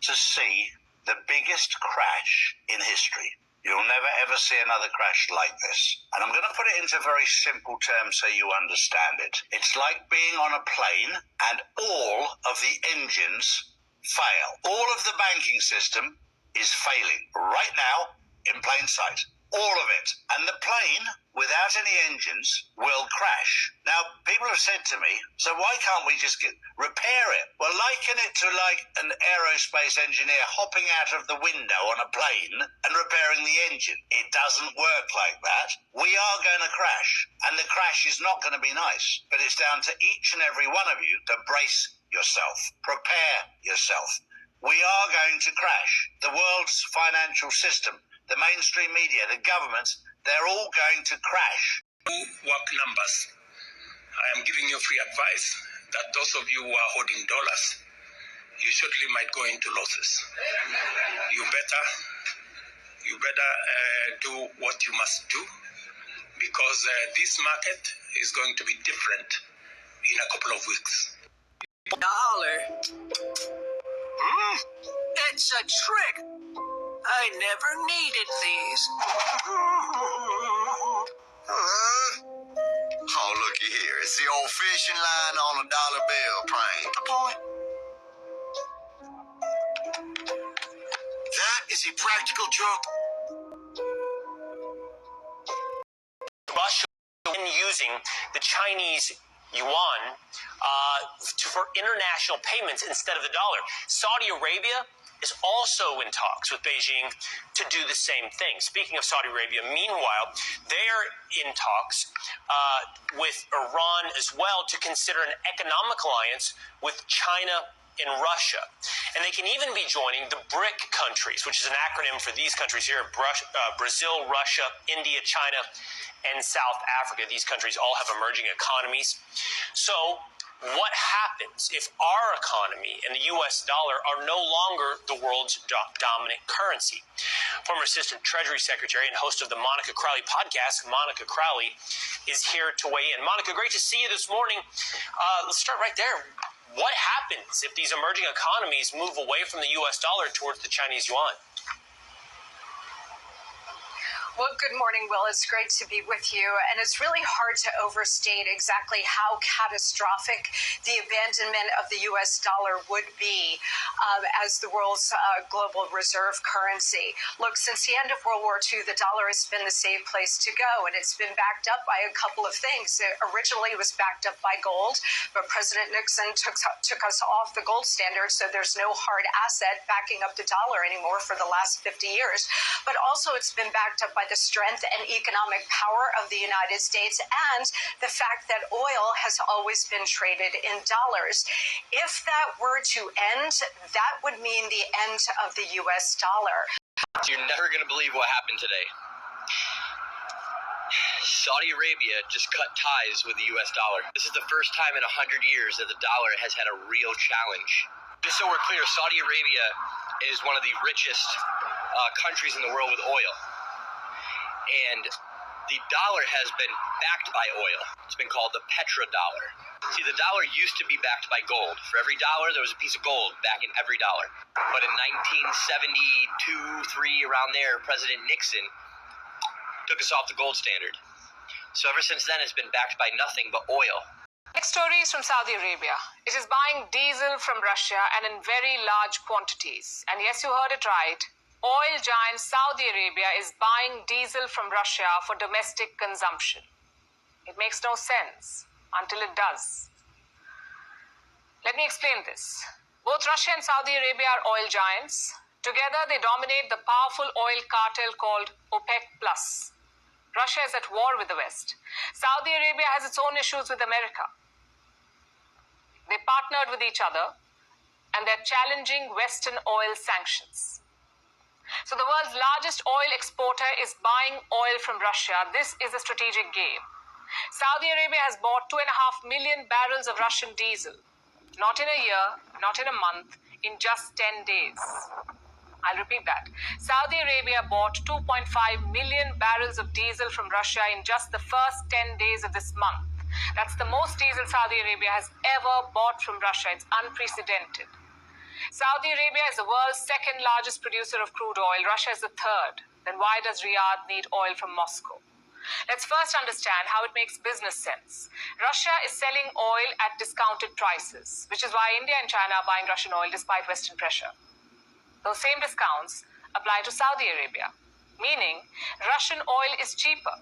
to see the biggest crash in history. You'll never ever see another crash like this. And I'm going to put it into very simple terms so you understand it. It's like being on a plane and all of the engines fail. All of the banking system is failing right now in plain sight. All of it. And the plane, without any engines, will crash. Now, people have said to me, so why can't we just repair it? Well, liken it to like an aerospace engineer hopping out of the window on a plane and repairing the engine. It doesn't work like that. We are going to crash. And the crash is not going to be nice. But it's down to each and every one of you to brace yourself. Prepare yourself. We are going to crash. The world's financial system, the mainstream media, the governments, they're all going to crash. Work numbers. I am giving you free advice that those of you who are holding dollars, you shortly might go into losses. You better do what you must do, because this market is going to be different in a couple of weeks. Dollar. It's a trick. I never needed these. Oh, looky here. It's the old fishing line on a dollar bill prank. That is a practical joke. Russia using the Chinese yuan for international payments instead of the dollar. Saudi Arabia is also in talks with Beijing to do the same thing. Speaking of Saudi Arabia, meanwhile, they are in talks with Iran as well to consider an economic alliance with China and Russia. And they can even be joining the BRIC countries, which is an acronym for these countries here, Brazil, Russia, India, China, and South Africa. These countries all have emerging economies. So what happens if our economy and the U.S. dollar are no longer the world's dominant currency? Former Assistant Treasury Secretary and host of the Monica Crowley podcast, Monica Crowley, is here to weigh in. Monica, great to see you this morning. Let's start right there. What happens if these emerging economies move away from the U.S. dollar towards the Chinese yuan? Well, good morning, Will. It's great to be with you. And it's really hard to overstate exactly how catastrophic the abandonment of the U.S. dollar would be as the world's global reserve currency. Look, since the end of World War II, the dollar has been the safe place to go, and it's been backed up by a couple of things. It originally was backed up by gold, but President Nixon took us off the gold standard, so there's no hard asset backing up the dollar anymore for the last 50 years. But also it's been backed up by the strength and economic power of the United States and the fact that oil has always been traded in dollars. If that were to end, that would mean the end of the U.S. dollar. You're never going to believe what happened today. Saudi Arabia just cut ties with the U.S. dollar. This is the first time in 100 years that the dollar has had a real challenge. Just so we're clear, Saudi Arabia is one of the richest countries in the world with oil. And the dollar has been backed by oil. It's been called the petrodollar. See, the dollar used to be backed by gold. For every dollar, there was a piece of gold backing every dollar. But in 1972, 3, around there, President Nixon took us off the gold standard. So ever since then, it's been backed by nothing but oil. Next story is from Saudi Arabia. It is buying diesel from Russia and in very large quantities. And yes, you heard it right. Oil giant Saudi Arabia is buying diesel from Russia for domestic consumption. It makes no sense until it does. Let me explain this. Both Russia and Saudi Arabia are oil giants. Together, they dominate the powerful oil cartel called OPEC+. Russia is at war with the West. Saudi Arabia has its own issues with America. They partnered with each other, and they're challenging Western oil sanctions. So the world's largest oil exporter is buying oil from Russia. This is a strategic game. Saudi Arabia has bought 2.5 million barrels of Russian diesel. Not in a year, not in a month, in just 10 days. I'll repeat that. Saudi Arabia bought 2.5 million barrels of diesel from Russia in just the first 10 days of this month. That's the most diesel Saudi Arabia has ever bought from Russia. It's unprecedented. Saudi Arabia is the world's second largest producer of crude oil. Russia is the third. Then why does Riyadh need oil from Moscow? Let's first understand how it makes business sense. Russia is selling oil at discounted prices, which is why India and China are buying Russian oil despite Western pressure. Those same discounts apply to Saudi Arabia, meaning Russian oil is cheaper.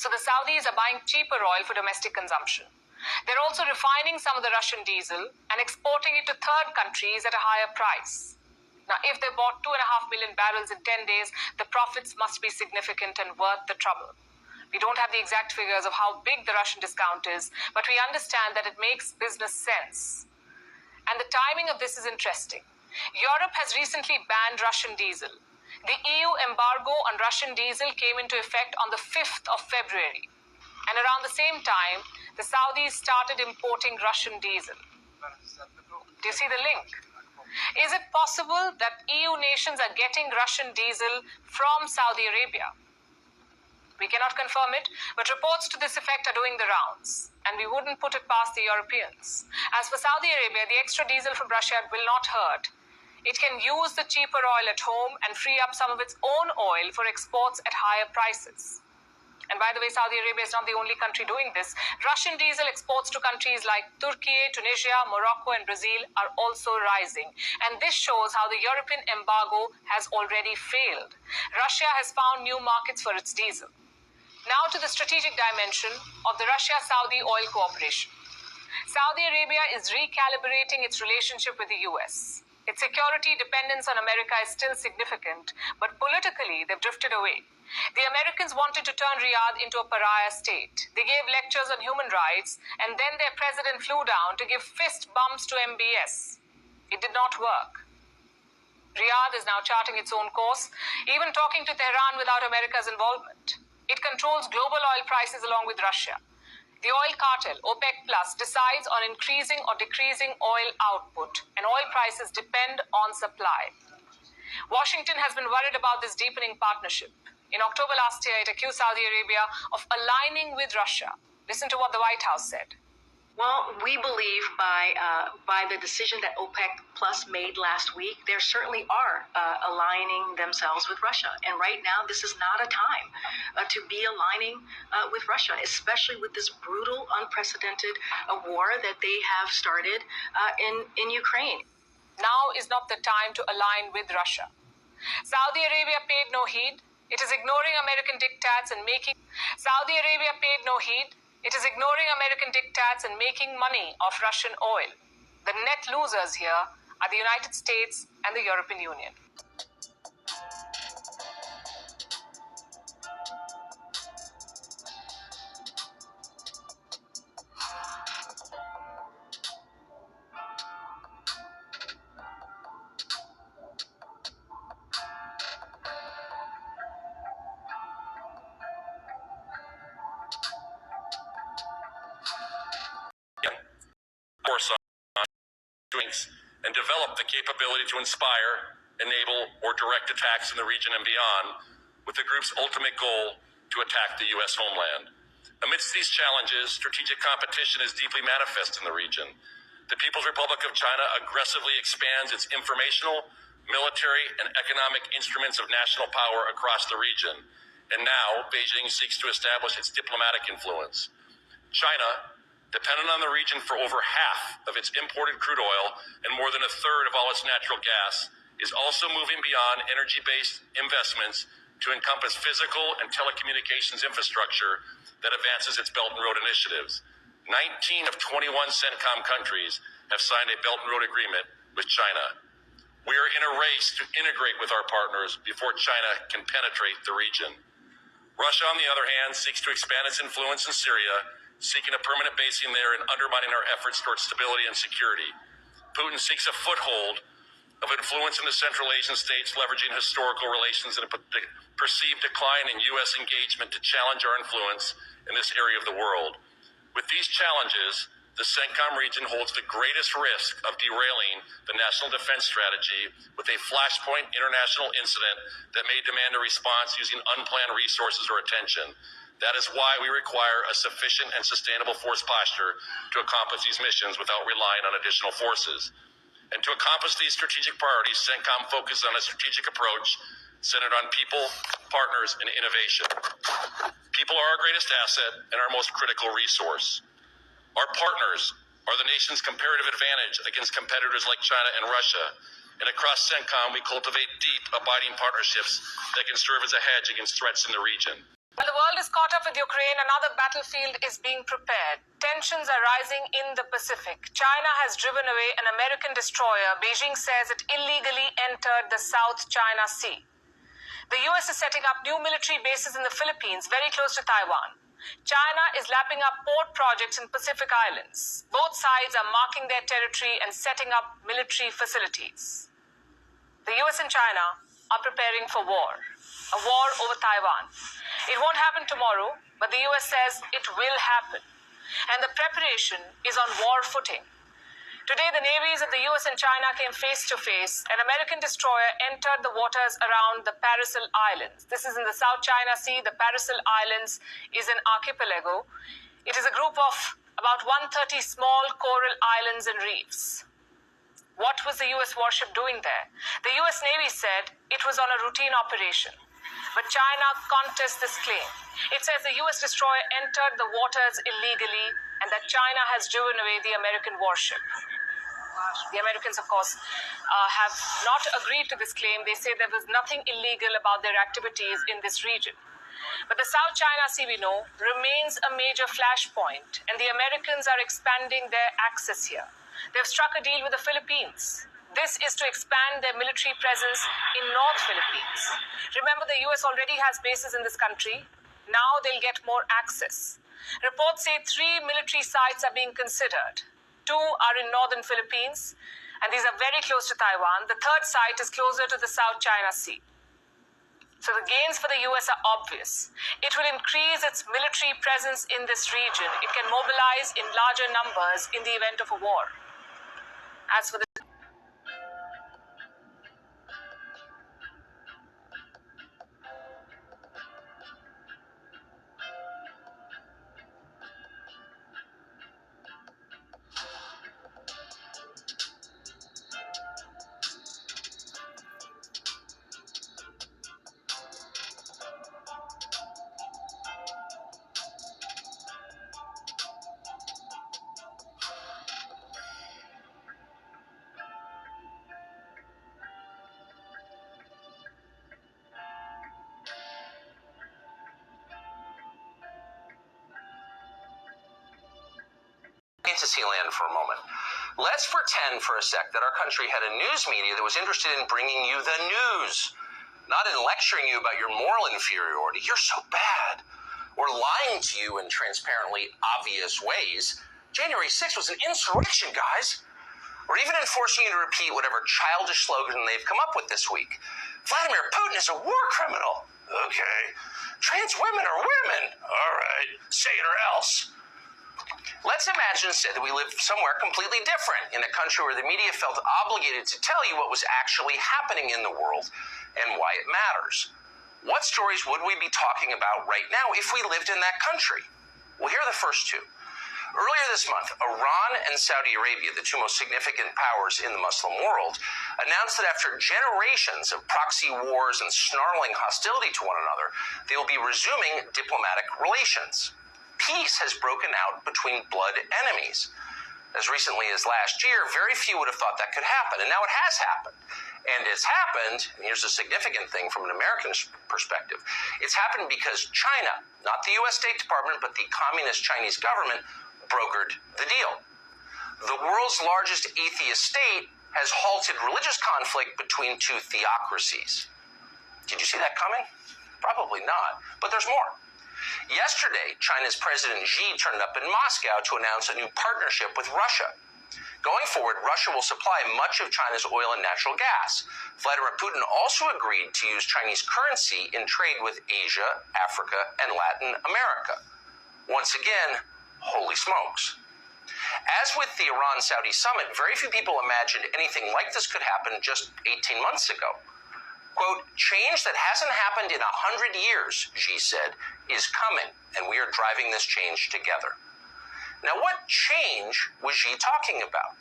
So the Saudis are buying cheaper oil for domestic consumption. They're also refining some of the Russian diesel and exporting it to third countries at a higher price. Now, if they bought 2.5 million barrels in 10 days, the profits must be significant and worth the trouble. We don't have the exact figures of how big the Russian discount is, but we understand that it makes business sense. And the timing of this is interesting. Europe has recently banned Russian diesel. The EU embargo on Russian diesel came into effect on the 5th of February. And around the same time, the Saudis started importing Russian diesel. Do you see the link? Is it possible that EU nations are getting Russian diesel from Saudi Arabia? We cannot confirm it, but reports to this effect are doing the rounds, and we wouldn't put it past the Europeans. As for Saudi Arabia, the extra diesel from Russia will not hurt. It can use the cheaper oil at home and free up some of its own oil for exports at higher prices. And by the way, Saudi Arabia is not the only country doing this. Russian diesel exports to countries like Turkey, Tunisia, Morocco, and Brazil are also rising. And this shows how the European embargo has already failed. Russia has found new markets for its diesel. Now to the strategic dimension of the Russia-Saudi oil cooperation. Saudi Arabia is recalibrating its relationship with the US. Its security dependence on America is still significant, but politically they've drifted away. The Americans wanted to turn Riyadh into a pariah state. They gave lectures on human rights, and then their president flew down to give fist bumps to MBS. It did not work. Riyadh is now charting its own course, even talking to Tehran without America's involvement. It controls global oil prices along with Russia. The oil cartel, OPEC Plus, decides on increasing or decreasing oil output, and oil prices depend on supply. Washington has been worried about this deepening partnership. In October last year, it accused Saudi Arabia of aligning with Russia. Listen to what the White House said. Well, we believe by the decision that OPEC Plus made last week, there certainly are aligning themselves with Russia. And right now, this is not a time to be aligning with Russia, especially with this brutal, unprecedented war that they have started in Ukraine. Now is not the time to align with Russia. Saudi Arabia paid no heed. It is ignoring American diktats and making money off Russian oil. The net losers here are the United States and the European Union. And develop the capability to inspire, enable, or direct attacks in the region and beyond, with the group's ultimate goal to attack the U.S. homeland. Amidst these challenges, strategic competition is deeply manifest in the region. The People's Republic of China aggressively expands its informational, military, and economic instruments of national power across the region. And now, Beijing seeks to establish its diplomatic influence. China, dependent on the region for over half of its imported crude oil and more than a third of all its natural gas, is also moving beyond energy-based investments to encompass physical and telecommunications infrastructure that advances its Belt and Road initiatives. 19 of 21 CENTCOM countries have signed a Belt and Road agreement with China. We are in a race to integrate with our partners before China can penetrate the region. Russia, on the other hand, seeks to expand its influence in Syria, seeking a permanent basing there and undermining our efforts towards stability and security. Putin seeks a foothold of influence in the Central Asian states, leveraging historical relations and a perceived decline in U.S. engagement to challenge our influence in this area of the world. With these challenges, the CENTCOM region holds the greatest risk of derailing the national defense strategy with a flashpoint international incident that may demand a response using unplanned resources or attention. That is why we require a sufficient and sustainable force posture to accomplish these missions without relying on additional forces. And to accomplish these strategic priorities, CENTCOM focused on a strategic approach centered on people, partners, and innovation. People are our greatest asset and our most critical resource. Our partners are the nation's comparative advantage against competitors like China and Russia. And across CENTCOM, we cultivate deep, abiding partnerships that can serve as a hedge against threats in the region. While the world is caught up with Ukraine, another battlefield is being prepared. Tensions are rising in the Pacific. China has driven away an American destroyer. Beijing says it illegally entered the South China Sea. The US is setting up new military bases in the Philippines, very close to Taiwan. China is lapping up port projects in Pacific Islands. Both sides are marking their territory and setting up military facilities. The US and China are preparing for war, a war over Taiwan. It won't happen tomorrow, but the US says it will happen. And the preparation is on war footing. Today, the navies of the US and China came face to face. An American destroyer entered the waters around the Paracel Islands. This is in the South China Sea. The Paracel Islands is an archipelago. It is a group of about 130 small coral islands and reefs. What was the US warship doing there? The US Navy said it was on a routine operation. But China contests this claim. It says the US destroyer entered the waters illegally and that China has driven away the American warship. The Americans, of course, have not agreed to this claim. They say there was nothing illegal about their activities in this region. But the South China Sea, we know, remains a major flashpoint, and the Americans are expanding their access here. They've struck a deal with the Philippines. This is to expand their military presence in North Philippines. Remember, the US already has bases in this country. Now they'll get more access. Reports say 3 military sites are being considered. 2 are in northern Philippines, and these are very close to Taiwan. The 3rd site is closer to the South China Sea. So the gains for the US are obvious. It will increase its military presence in this region. It can mobilize in larger numbers in the event of a war. As for the fantasy land for a moment. Let's pretend for a sec that our country had a news media that was interested in bringing you the news, not in lecturing you about your moral inferiority. You're so bad. Or lying to you in transparently obvious ways. January 6th was an insurrection, guys. Or even enforcing you to repeat whatever childish slogan they've come up with this week. Vladimir Putin is a war criminal. Okay. Trans women are women. All right. Say it or else. Let's imagine instead that we live somewhere completely different, in a country where the media felt obligated to tell you what was actually happening in the world and why it matters. What stories would we be talking about right now if we lived in that country? Well, here are the first 2. Earlier this month, Iran and Saudi Arabia, the 2 most significant powers in the Muslim world, announced that after generations of proxy wars and snarling hostility to one another, they will be resuming diplomatic relations. Peace has broken out between blood enemies. As recently as last year, very few would have thought that could happen, and now it has happened. And it's happened, and here's a significant thing from an American perspective, it's happened because China, not the US State Department, but the Communist Chinese government, brokered the deal. The world's largest atheist state has halted religious conflict between 2 theocracies. Did you see that coming? Probably not, but there's more. Yesterday, China's President Xi turned up in Moscow to announce a new partnership with Russia. Going forward, Russia will supply much of China's oil and natural gas. Vladimir Putin also agreed to use Chinese currency in trade with Asia, Africa, and Latin America. Once again, holy smokes. As with the Iran-Saudi summit, very few people imagined anything like this could happen just 18 months ago. Quote, change that hasn't happened in 100 years, Xi said, is coming, and we are driving this change together. Now, what change was Xi talking about?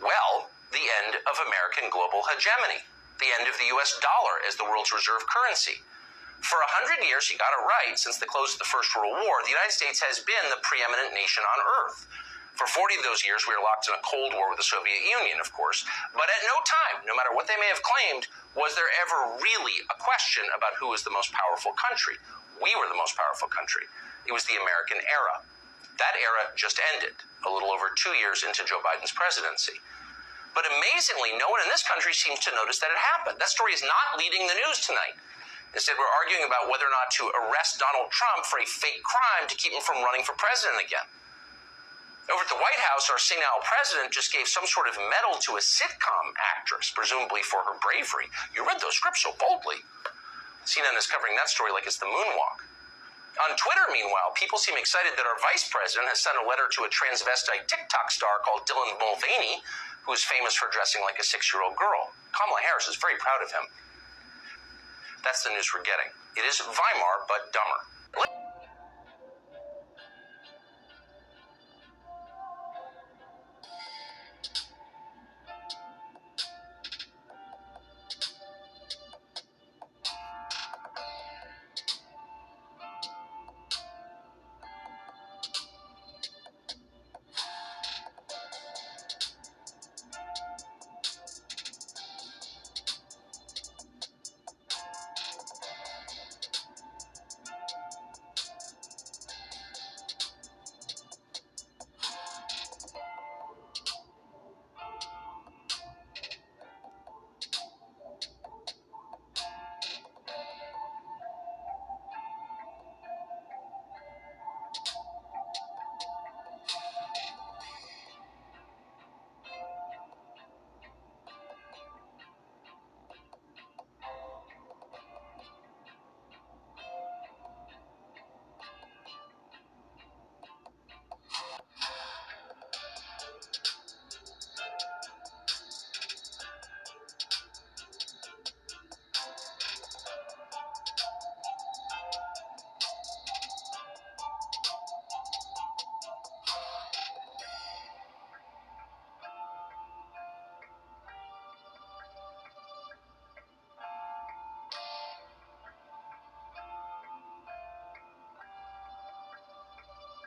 Well, the end of American global hegemony, the end of the U.S. dollar as the world's reserve currency. For 100 years, he got it right. Since the close of the First World War, the United States has been the preeminent nation on Earth. For 40 of those years, we were locked in a Cold War with the Soviet Union, of course. But at no time, no matter what they may have claimed, was there ever really a question about who was the most powerful country. We were the most powerful country. It was the American era. That era just ended, a little over 2 years into Joe Biden's presidency. But amazingly, no one in this country seems to notice that it happened. That story is not leading the news tonight. Instead, we're arguing about whether or not to arrest Donald Trump for a fake crime to keep him from running for president again. Over at the White House, our senile president just gave some sort of medal to a sitcom actress, presumably for her bravery. You read those scripts so boldly. CNN is covering that story like it's the moonwalk. On Twitter, meanwhile, people seem excited that our vice president has sent a letter to a transvestite TikTok star called Dylan Mulvaney, who is famous for dressing like a 6-year-old girl. Kamala Harris is very proud of him. That's the news we're getting. It is Weimar, but dumber.